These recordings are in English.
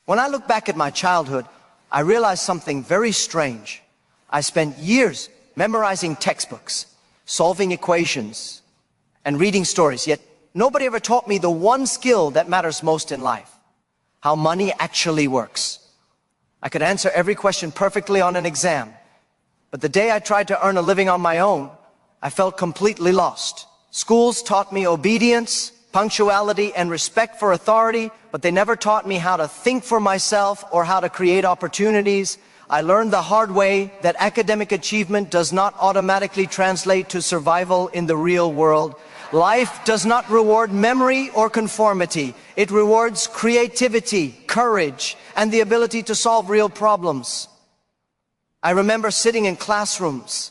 When I look back at my childhood, I realized something very strange. I spent years memorizing textbooks, solving equations, and reading stories, yet nobody ever taught me the one skill that matters most in life: how money actually works. I could answer every question perfectly on an exam, but the day I tried to earn a living on my own, I felt completely lost. Schools taught me obedience, punctuality, and respect for authority, but they never taught me how to think for myself or how to create opportunities. I learned the hard way that academic achievement does not automatically translate to survival in the real world. Life does not reward memory or conformity. It rewards creativity, courage, and the ability to solve real problems. I remember sitting in classrooms,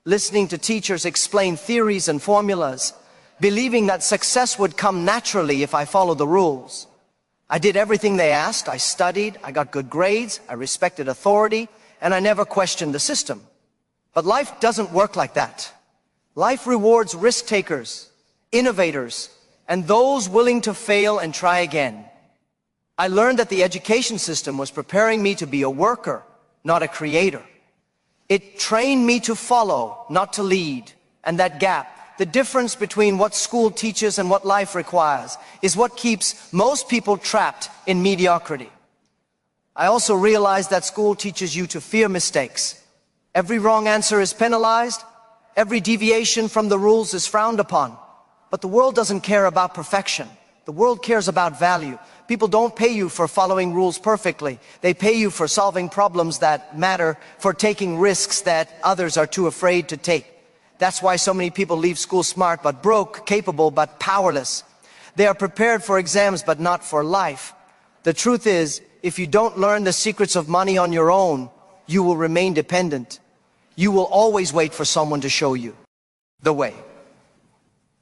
listening to teachers explain theories and formulas, believing that success would come naturally if I followed the rules. I did everything they asked. I studied, I got good grades, I respected authority, and I never questioned the system. But life doesn't work like that. Life rewards risk-takers, innovators, and those willing to fail and try again. I learned that the education system was preparing me to be a worker, not a creator. It trained me to follow, not to lead. And that gap, the difference between what school teaches and what life requires, is what keeps most people trapped in mediocrity. I also realized that school teaches you to fear mistakes. Every wrong answer is penalized. Every deviation from the rules is frowned upon. But the world doesn't care about perfection. The world cares about value. People don't pay you for following rules perfectly. They pay you for solving problems that matter, for taking risks that others are too afraid to take. That's why so many people leave school smart but broke, capable but powerless. They are prepared for exams but not for life. The truth is, if you don't learn the secrets of money on your own, you will remain dependent. You will always wait for someone to show you the way.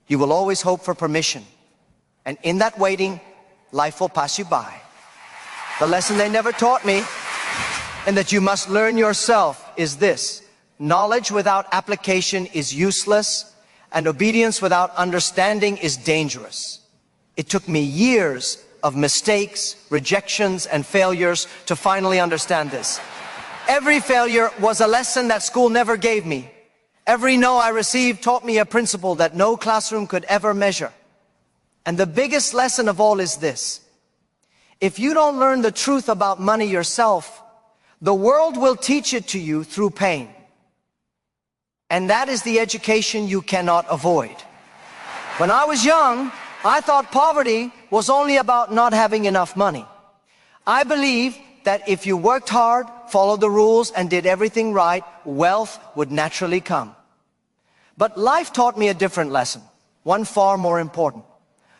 You will always hope for permission. And in that waiting, life will pass you by. The lesson they never taught me, and that you must learn yourself, is this: knowledge without application is useless, and obedience without understanding is dangerous. It took me years of mistakes, rejections, and failures to finally understand this. Every failure was a lesson that school never gave me. Every no I received taught me a principle that no classroom could ever measure. And the biggest lesson of all is this: if you don't learn the truth about money yourself, the world will teach it to you through pain. And that is the education you cannot avoid. When I was young, I thought poverty was only about not having enough money. I believed that if you worked hard, followed the rules, and did everything right, wealth would naturally come. But life taught me a different lesson, one far more important.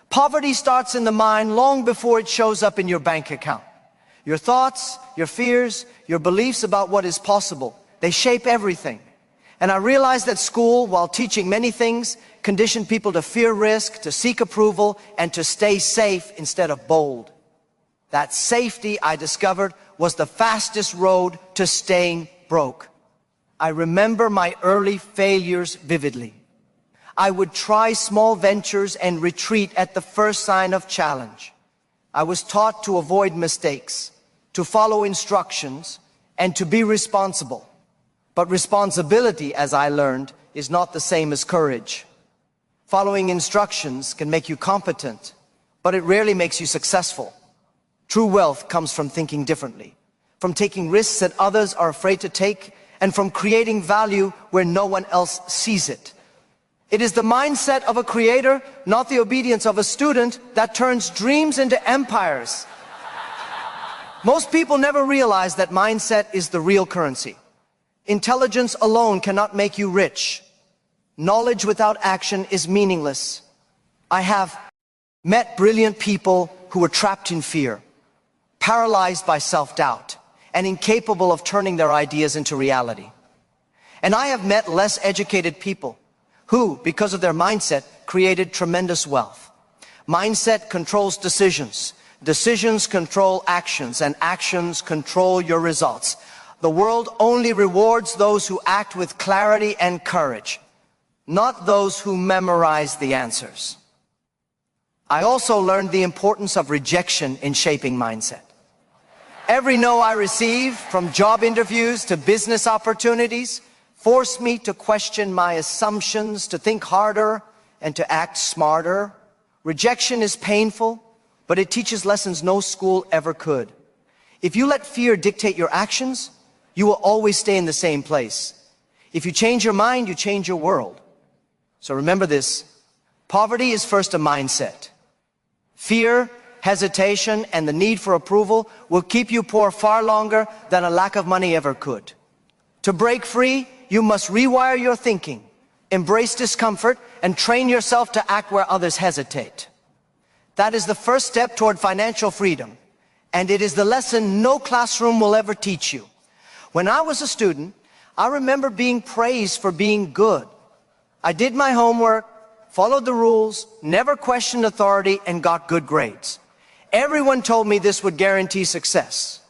Poverty starts in the mind long before it shows up in your bank account. Your thoughts, your fears, your beliefs about what is possible, they shape everything. And I realized that school, while teaching many things, conditioned people to fear risk, to seek approval, and to stay safe instead of bold. That safety, I discovered, was the fastest road to staying broke. I remember my early failures vividly. I would try small ventures and retreat at the first sign of challenge. I was taught to avoid mistakes, to follow instructions, and to be responsible. But responsibility, as I learned, is not the same as courage. Following instructions can make you competent, but it rarely makes you successful. True wealth comes from thinking differently, from taking risks that others are afraid to take, and from creating value where no one else sees it. It is the mindset of a creator, not the obedience of a student, that turns dreams into empires. Most people never realize that mindset is the real currency. Intelligence alone cannot make you rich. Knowledge without action is meaningless. I have met brilliant people who were trapped in fear, paralyzed by self-doubt, and incapable of turning their ideas into reality. And I have met less educated people who, because of their mindset, created tremendous wealth. Mindset controls decisions. Decisions control actions, and actions control your results. The world only rewards those who act with clarity and courage, not those who memorize the answers. I also learned the importance of rejection in shaping mindset. Every no I receive, from job interviews to business opportunities, forced me to question my assumptions, to think harder, and to act smarter. Rejection is painful, but it teaches lessons no school ever could. If you let fear dictate your actions, you will always stay in the same place. If you change your mind, you change your world. So remember this: poverty is first a mindset. Fear, hesitation, and the need for approval will keep you poor far longer than a lack of money ever could. To break free, you must rewire your thinking, embrace discomfort, and train yourself to act where others hesitate. That is the first step toward financial freedom, and it is the lesson no classroom will ever teach you. When I was a student, I remember being praised for being good. I did my homework, followed the rules, never questioned authority, and got good grades. Everyone told me this would guarantee success.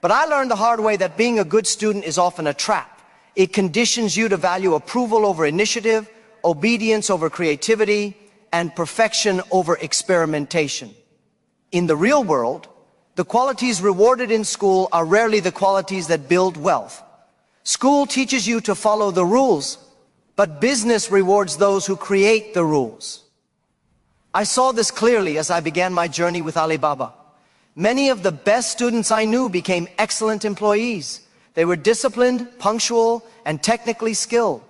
But I learned the hard way that being a good student is often a trap. It conditions you to value approval over initiative, obedience over creativity, and perfection over experimentation. In the real world, the qualities rewarded in school are rarely the qualities that build wealth. School teaches you to follow the rules, but business rewards those who create the rules. I saw this clearly as I began my journey with Alibaba. Many of the best students I knew became excellent employees. They were disciplined, punctual, and technically skilled.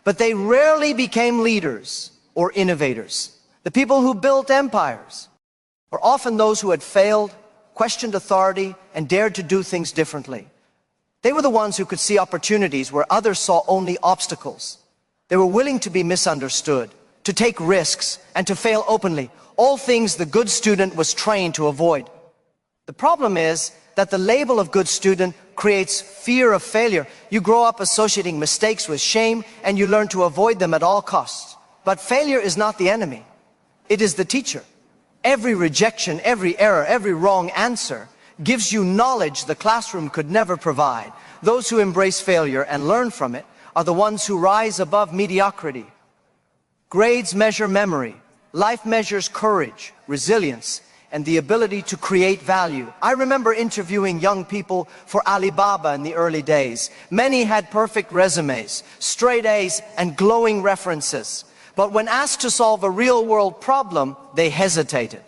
But they rarely became leaders or innovators. The people who built empires were often those who had failed, questioned authority, and dared to do things differently. They were the ones who could see opportunities where others saw only obstacles. They were willing to be misunderstood, to take risks, and to fail openly, all things the good student was trained to avoid. The problem is that the label of good student creates fear of failure. You grow up associating mistakes with shame, and you learn to avoid them at all costs. But failure is not the enemy. It is the teacher. Every rejection, every error, every wrong answer gives you knowledge the classroom could never provide. Those who embrace failure and learn from it are the ones who rise above mediocrity. Grades measure memory. Life measures courage, resilience, and the ability to create value. I remember interviewing young people for Alibaba in the early days. Many had perfect resumes, straight A's, and glowing references. But when asked to solve a real-world problem, they hesitated.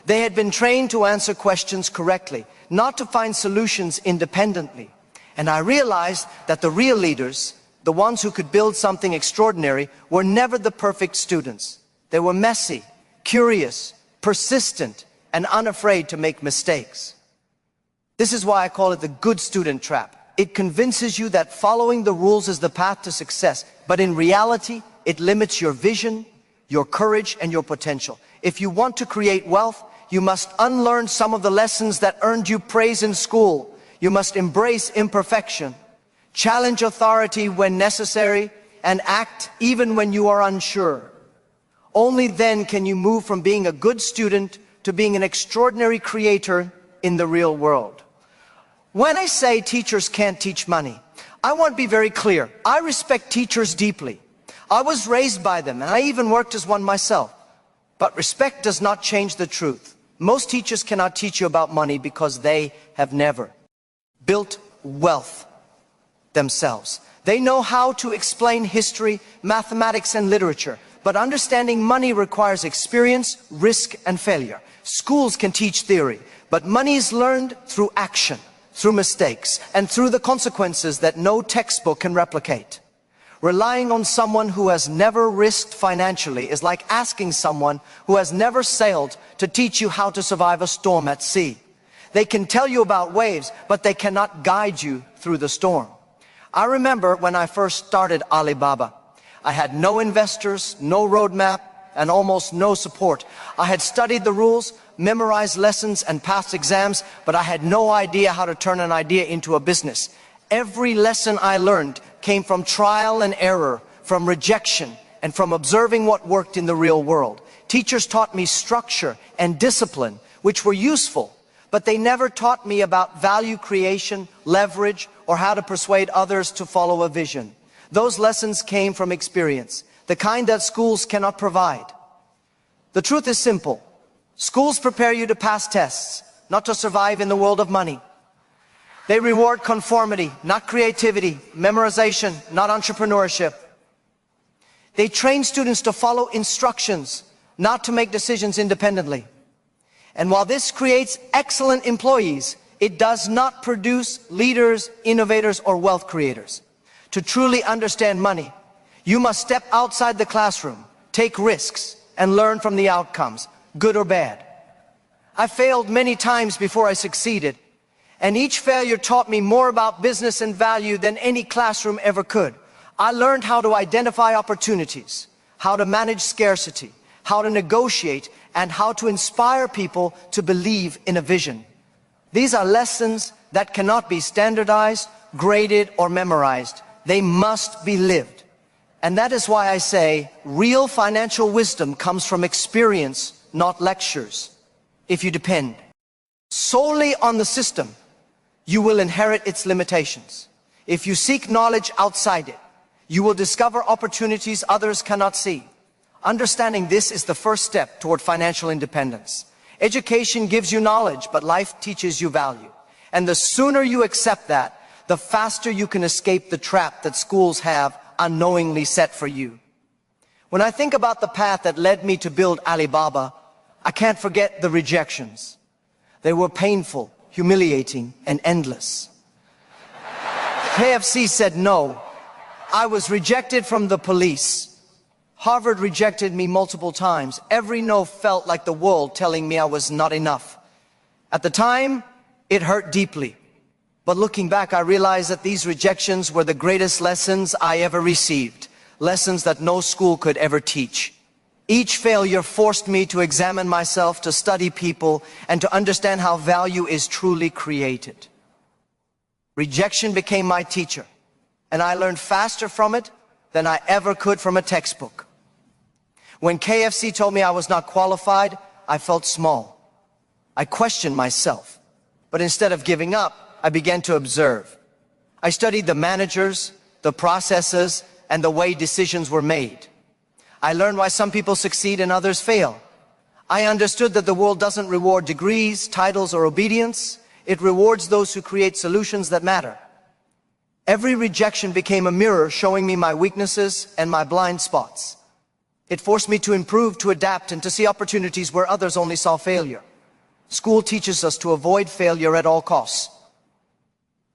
They had been trained to answer questions correctly, not to find solutions independently. And I realized that the real leaders, the ones who could build something extraordinary, were never the perfect students. They were messy, curious, persistent, and unafraid to make mistakes. This is why I call it the good student trap. It convinces you that following the rules is the path to success, but in reality, it limits your vision, your courage, and your potential. If you want to create wealth, you must unlearn some of the lessons that earned you praise in school. You must embrace imperfection, challenge authority when necessary, and act even when you are unsure. Only then can you move from being a good student to being an extraordinary creator in the real world. When I say teachers can't teach money, I want to be very clear. I respect teachers deeply. I was raised by them, and I even worked as one myself. But respect does not change the truth. Most teachers cannot teach you about money because they have never built wealth themselves. They know how to explain history, mathematics, and literature. But understanding money requires experience, risk, and failure. Schools can teach theory, but money is learned through action, through mistakes, and through the consequences that no textbook can replicate. Relying on someone who has never risked financially is like asking someone who has never sailed to teach you how to survive a storm at sea. They can tell you about waves, but they cannot guide you through the storm. I remember when I first started Alibaba. I had no investors, no roadmap, and almost no support. I had studied the rules, memorized lessons, and passed exams, but I had no idea how to turn an idea into a business. Every lesson I learned came from trial and error, from rejection, and from observing what worked in the real world. Teachers taught me structure and discipline, which were useful, but they never taught me about value creation, leverage, or how to persuade others to follow a vision. Those lessons came from experience, the kind that schools cannot provide. The truth is simple. Schools prepare you to pass tests, not to survive in the world of money. They reward conformity, not creativity, memorization, not entrepreneurship. They train students to follow instructions, not to make decisions independently. And while this creates excellent employees, it does not produce leaders, innovators, or wealth creators. To truly understand money, you must step outside the classroom, take risks, and learn from the outcomes, good or bad. I failed many times before I succeeded, and each failure taught me more about business and value than any classroom ever could. I learned how to identify opportunities, how to manage scarcity, how to negotiate, and how to inspire people to believe in a vision. These are lessons that cannot be standardized, graded, or memorized. They must be lived. And that is why I say real financial wisdom comes from experience, not lectures. If you depend solely on the system, you will inherit its limitations. If you seek knowledge outside it, you will discover opportunities others cannot see. Understanding this is the first step toward financial independence. Education gives you knowledge, but life teaches you value. And the sooner you accept that, the faster you can escape the trap that schools have unknowingly set for you. When I think about the path that led me to build Alibaba, I can't forget the rejections. They were painful, humiliating, and endless. KFC said no. I was rejected from the police. Harvard rejected me multiple times. Every no felt like the world telling me I was not enough. At the time, it hurt deeply. But looking back, I realized that these rejections were the greatest lessons I ever received. Lessons that no school could ever teach. Each failure forced me to examine myself, to study people, and to understand how value is truly created. Rejection became my teacher, and I learned faster from it than I ever could from a textbook. When KFC told me I was not qualified, I felt small. I questioned myself, but instead of giving up, I began to observe. I studied the managers, the processes, and the way decisions were made. I learned why some people succeed and others fail. I understood that the world doesn't reward degrees, titles, or obedience. It rewards those who create solutions that matter. Every rejection became a mirror showing me my weaknesses and my blind spots. It forced me to improve, to adapt, and to see opportunities where others only saw failure. School teaches us to avoid failure at all costs.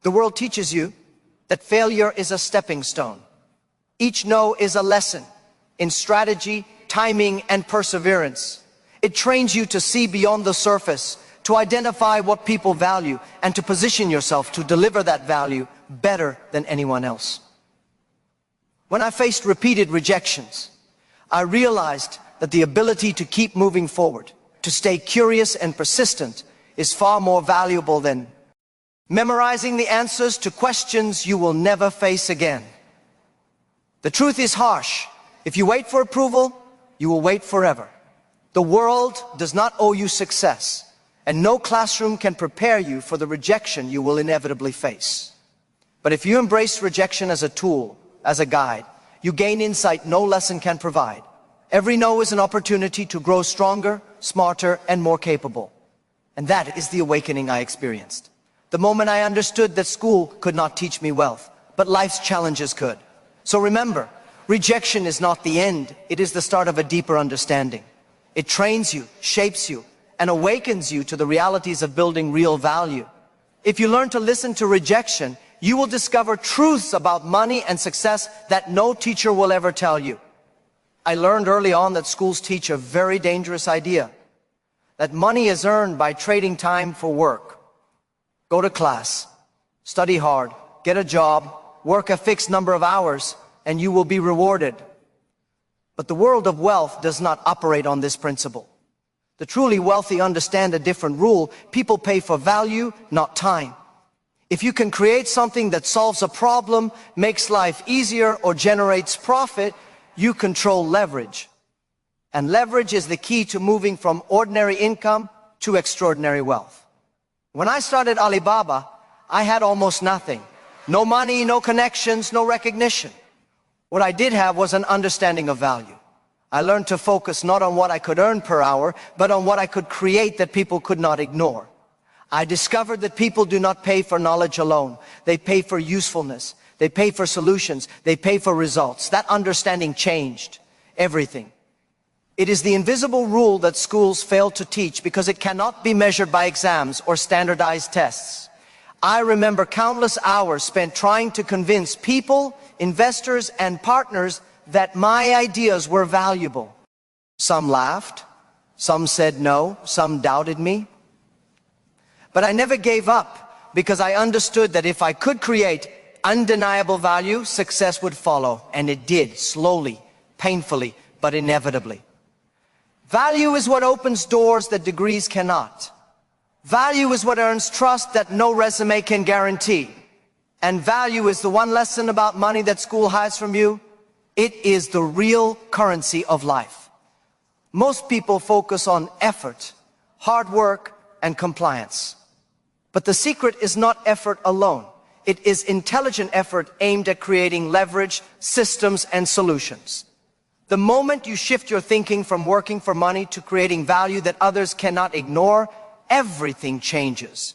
The world teaches you that failure is a stepping stone. Each no is a lesson in strategy, timing, and perseverance. It trains you to see beyond the surface, to identify what people value, and to position yourself to deliver that value better than anyone else. When I faced repeated rejections, I realized that the ability to keep moving forward, to stay curious and persistent, is far more valuable than memorizing the answers to questions you will never face again. The truth is harsh. If you wait for approval, you will wait forever. The world does not owe you success, and no classroom can prepare you for the rejection you will inevitably face. But if you embrace rejection as a tool, as a guide, you gain insight no lesson can provide. Every no is an opportunity to grow stronger, smarter, and more capable. And that is the awakening I experienced. The moment I understood that school could not teach me wealth, but life's challenges could. So remember, rejection is not the end. It is the start of a deeper understanding. It trains you, shapes you, and awakens you to the realities of building real value. If you learn to listen to rejection, you will discover truths about money and success that no teacher will ever tell you. I learned early on that schools teach a very dangerous idea, that money is earned by trading time for work. Go to class, study hard, get a job, work a fixed number of hours, and you will be rewarded. But the world of wealth does not operate on this principle. The truly wealthy understand a different rule. People pay for value, not time. If you can create something that solves a problem, makes life easier, or generates profit, you control leverage. And leverage is the key to moving from ordinary income to extraordinary wealth. When I started Alibaba, I had almost nothing. No money, no connections, no recognition. What I did have was an understanding of value. I learned to focus not on what I could earn per hour, but on what I could create that people could not ignore. I discovered that people do not pay for knowledge alone. They pay for usefulness. They pay for solutions. They pay for results. That understanding changed everything. It is the invisible rule that schools fail to teach because it cannot be measured by exams or standardized tests. I remember countless hours spent trying to convince people, investors, and partners that my ideas were valuable. Some laughed, some said no, some doubted me. But I never gave up because I understood that if I could create undeniable value, success would follow. And it did, slowly, painfully, but inevitably. Value is what opens doors that degrees cannot. Value is what earns trust that no resume can guarantee. And value is the one lesson about money that school hides from you. It is the real currency of life. Most people focus on effort, hard work, and compliance. But the secret is not effort alone. It is intelligent effort aimed at creating leverage, systems, and solutions. The moment you shift your thinking from working for money to creating value that others cannot ignore, everything changes.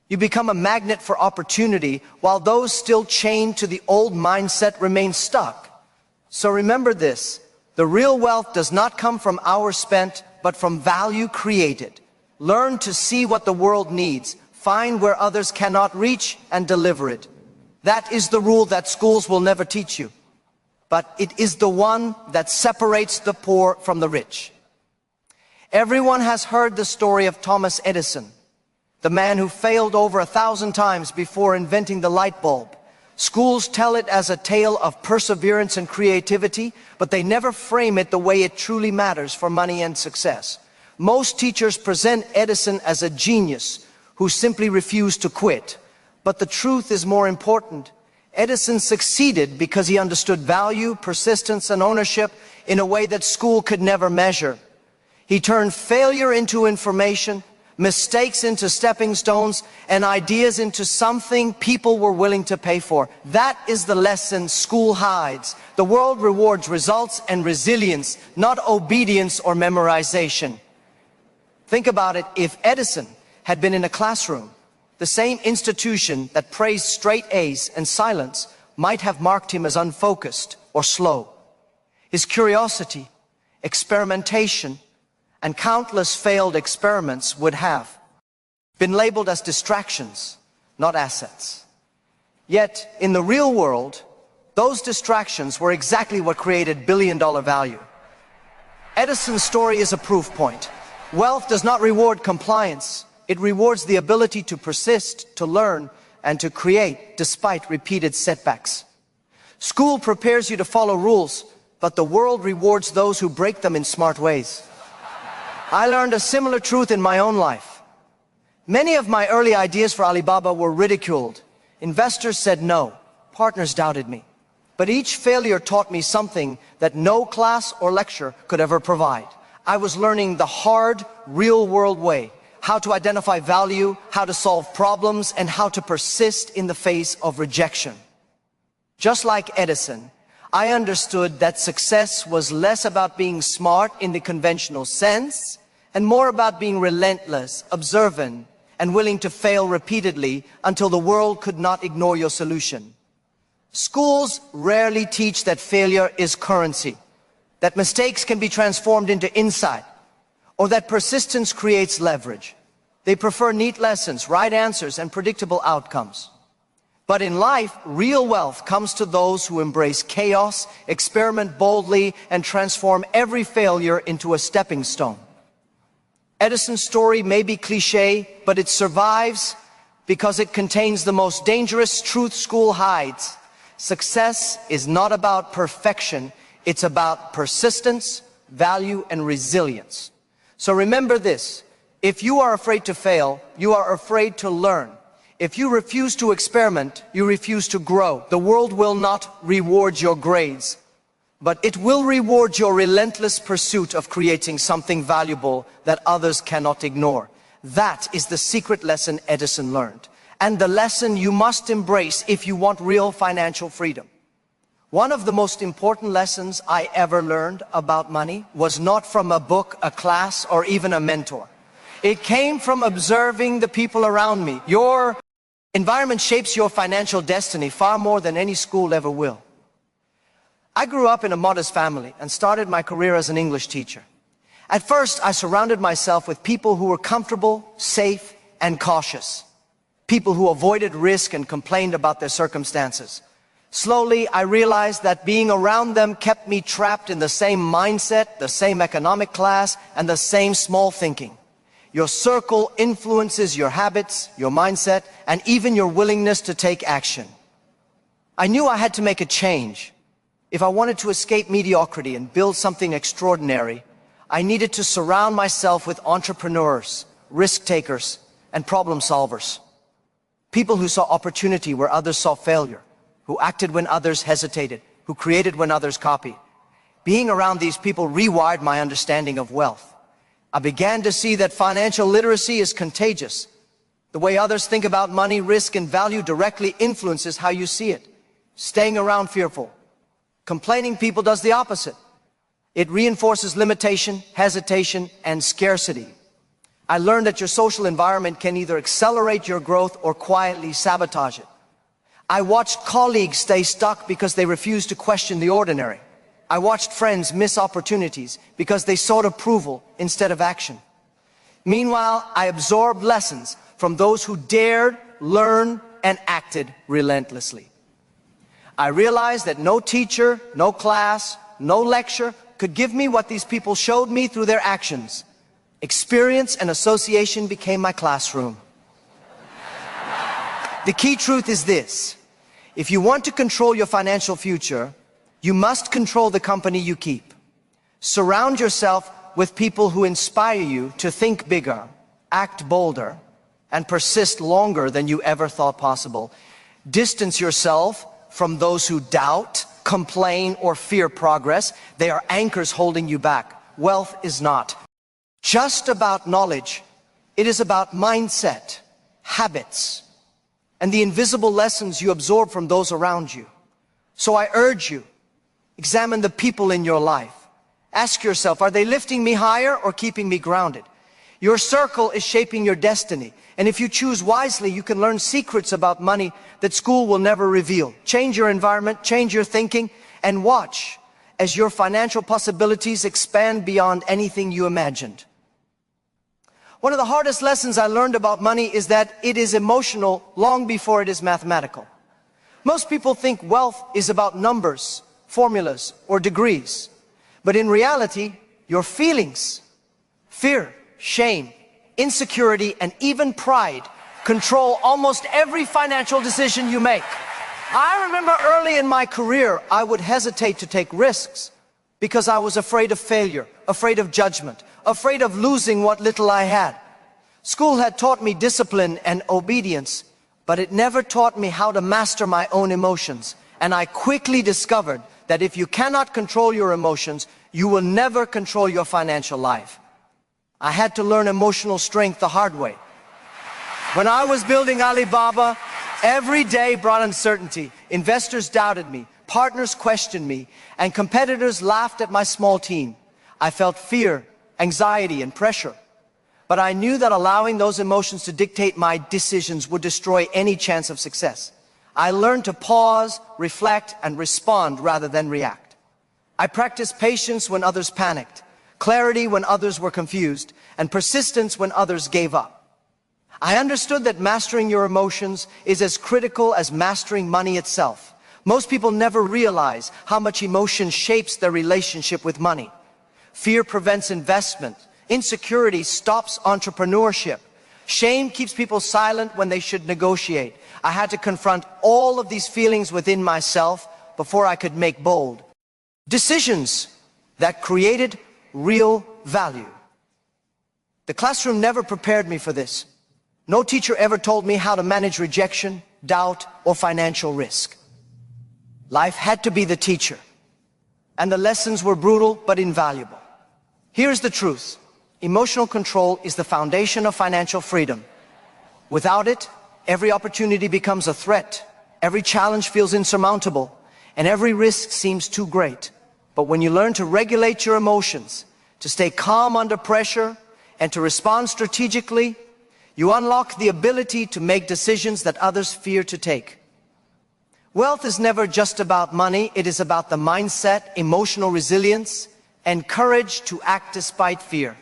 You become a magnet for opportunity while those still chained to the old mindset remain stuck. So remember this, the real wealth does not come from hours spent, but from value created. Learn to see what the world needs, find where others cannot reach, and deliver it. That is the rule that schools will never teach you. But it is the one that separates the poor from the rich. Everyone has heard the story of Thomas Edison, the man who failed over 1,000 times before inventing the light bulb. Schools tell it as a tale of perseverance and creativity, but they never frame it the way it truly matters for money and success. Most teachers present Edison as a genius who simply refused to quit. But the truth is more important. Edison succeeded because he understood value, persistence, and ownership in a way that school could never measure. He turned failure into information, mistakes into stepping stones, and ideas into something people were willing to pay for. That is the lesson school hides. The world rewards results and resilience, not obedience or memorization. Think about it. If Edison had been in a classroom, the same institution that praised straight A's and silence might have marked him as unfocused or slow. His curiosity, experimentation, and countless failed experiments would have been labeled as distractions, not assets. Yet, in the real world, those distractions were exactly what created billion-dollar value. Edison's story is a proof point. Wealth does not reward compliance. It rewards the ability to persist, to learn, and to create despite repeated setbacks. School prepares you to follow rules, but the world rewards those who break them in smart ways. I learned a similar truth in my own life. Many of my early ideas for Alibaba were ridiculed. Investors said no. Partners doubted me. But each failure taught me something that no class or lecture could ever provide. I was learning the hard, real-world way. How to identify value, how to solve problems, and how to persist in the face of rejection. Just like Edison, I understood that success was less about being smart in the conventional sense, and more about being relentless, observant, and willing to fail repeatedly until the world could not ignore your solution. Schools rarely teach that failure is currency, that mistakes can be transformed into insight, or that persistence creates leverage. They prefer neat lessons, right answers, and predictable outcomes. But in life, real wealth comes to those who embrace chaos, experiment boldly, and transform every failure into a stepping stone. Edison's story may be cliché, but it survives because it contains the most dangerous truth school hides. Success is not about perfection. It's about persistence, value, and resilience. So remember this. If you are afraid to fail, you are afraid to learn. If you refuse to experiment, you refuse to grow. The world will not reward your grades, but it will reward your relentless pursuit of creating something valuable that others cannot ignore. That is the secret lesson Edison learned, and the lesson you must embrace if you want real financial freedom. One of the most important lessons I ever learned about money was not from a book, a class, or even a mentor. It came from observing the people around me. Your environment shapes your financial destiny far more than any school ever will. I grew up in a modest family and started my career as an English teacher. At first, I surrounded myself with people who were comfortable, safe, and cautious. People who avoided risk and complained about their circumstances. Slowly, I realized that being around them kept me trapped in the same mindset, the same economic class, and the same small thinking. Your circle influences your habits, your mindset, and even your willingness to take action. I knew I had to make a change. If I wanted to escape mediocrity and build something extraordinary, I needed to surround myself with entrepreneurs, risk takers, and problem solvers. People who saw opportunity where others saw failure, who acted when others hesitated, who created when others copied. Being around these people rewired my understanding of wealth. I began to see that financial literacy is contagious. The way others think about money, risk, and value directly influences how you see it. Staying around fearful, complaining people does the opposite. It reinforces limitation, hesitation, and scarcity. I learned that your social environment can either accelerate your growth or quietly sabotage it. I watched colleagues stay stuck because they refused to question the ordinary. I watched friends miss opportunities because they sought approval instead of action. Meanwhile, I absorbed lessons from those who dared, learned, and acted relentlessly. I realized that no teacher, no class, no lecture could give me what these people showed me through their actions. Experience and association became my classroom. The key truth is this: if you want to control your financial future, you must control the company you keep. Surround yourself with people who inspire you to think bigger, act bolder, and persist longer than you ever thought possible. Distance yourself from those who doubt, complain, or fear progress. They are anchors holding you back. Wealth is not just about knowledge. It is about mindset, habits, and the invisible lessons you absorb from those around you. So I urge you, examine the people in your life. Ask yourself, are they lifting me higher or keeping me grounded? Your circle is shaping your destiny. And if you choose wisely, you can learn secrets about money that school will never reveal. Change your environment, change your thinking, and watch as your financial possibilities expand beyond anything you imagined. One of the hardest lessons I learned about money is that it is emotional long before it is mathematical. Most people think wealth is about numbers, formulas, or degrees. But in reality, your feelings, fear, shame, insecurity, and even pride control almost every financial decision you make. I remember early in my career, I would hesitate to take risks because I was afraid of failure, afraid of judgment, afraid of losing what little I had. School had taught me discipline and obedience, but it never taught me how to master my own emotions. And I quickly discovered that if you cannot control your emotions, you will never control your financial life. I had to learn emotional strength the hard way. When I was building Alibaba, every day brought uncertainty. Investors doubted me, partners questioned me, and competitors laughed at my small team. I felt fear, anxiety, and pressure. But I knew that allowing those emotions to dictate my decisions would destroy any chance of success. I learned to pause, reflect, and respond rather than react. I practiced patience when others panicked, clarity when others were confused, and persistence when others gave up. I understood that mastering your emotions is as critical as mastering money itself. Most people never realize how much emotion shapes their relationship with money. Fear prevents investment. Insecurity stops entrepreneurship. Shame keeps people silent when they should negotiate. I had to confront all of these feelings within myself before I could make bold decisions that created real value. The classroom never prepared me for this. No teacher ever told me how to manage rejection, doubt, or financial risk. Life had to be the teacher, and the lessons were brutal but invaluable. Here's the truth. Emotional control is the foundation of financial freedom. Without it, every opportunity becomes a threat, every challenge feels insurmountable, and every risk seems too great. But when you learn to regulate your emotions, to stay calm under pressure, and to respond strategically, you unlock the ability to make decisions that others fear to take. Wealth is never just about money. It is about the mindset, emotional resilience, and courage to act despite fear.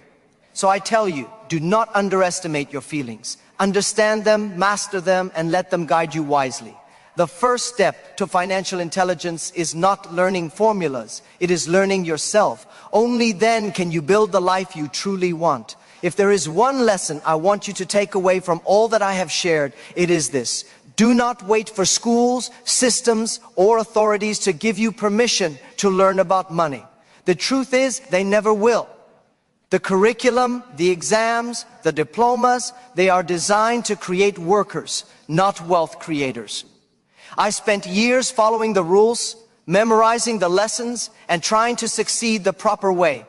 So I tell you, do not underestimate your feelings. Understand them, master them, and let them guide you wisely. The first step to financial intelligence is not learning formulas. It is learning yourself. Only then can you build the life you truly want. If there is one lesson I want you to take away from all that I have shared, it is this. Do not wait for schools, systems, or authorities to give you permission to learn about money. The truth is, they never will. The curriculum, the exams, the diplomas, they are designed to create workers, not wealth creators. I spent years following the rules, memorizing the lessons, and trying to succeed the proper way.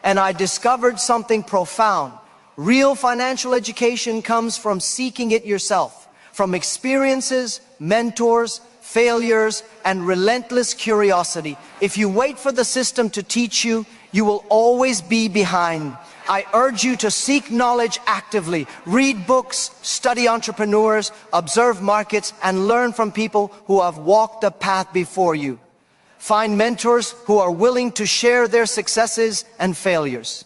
And I discovered something profound. Real financial education comes from seeking it yourself, from experiences, mentors, failures, and relentless curiosity. If you wait for the system to teach you, you will always be behind. I urge you to seek knowledge actively. Read books, study entrepreneurs, observe markets, and learn from people who have walked the path before you. Find mentors who are willing to share their successes and failures.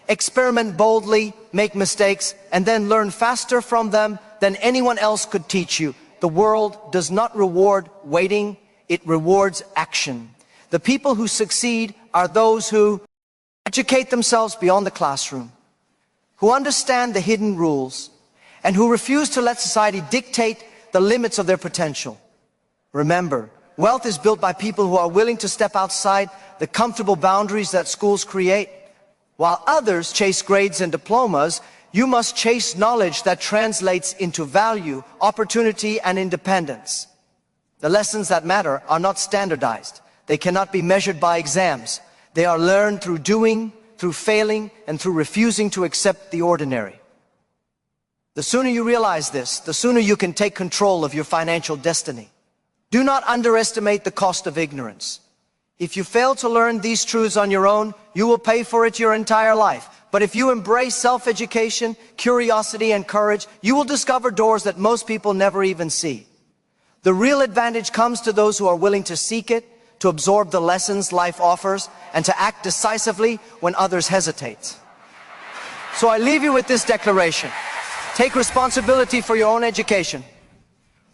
Experiment boldly, make mistakes, and then learn faster from them than anyone else could teach you. The world does not reward waiting, it rewards action. The people who succeed are those who educate themselves beyond the classroom, who understand the hidden rules, and who refuse to let society dictate the limits of their potential. Remember, wealth is built by people who are willing to step outside the comfortable boundaries that schools create. While others chase grades and diplomas, you must chase knowledge that translates into value, opportunity, and independence. The lessons that matter are not standardized. They cannot be measured by exams. They are learned through doing, through failing, and through refusing to accept the ordinary. The sooner you realize this, the sooner you can take control of your financial destiny. Do not underestimate the cost of ignorance. If you fail to learn these truths on your own, you will pay for it your entire life. But if you embrace self-education, curiosity, and courage, you will discover doors that most people never even see. The real advantage comes to those who are willing to seek it, to absorb the lessons life offers, and to act decisively when others hesitate. So I leave you with this declaration. Take responsibility for your own education.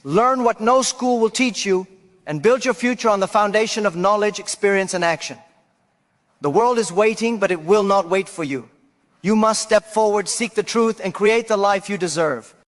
Learn what no school will teach you, and build your future on the foundation of knowledge, experience, and action. The world is waiting, but it will not wait for you. You must step forward, seek the truth, and create the life you deserve.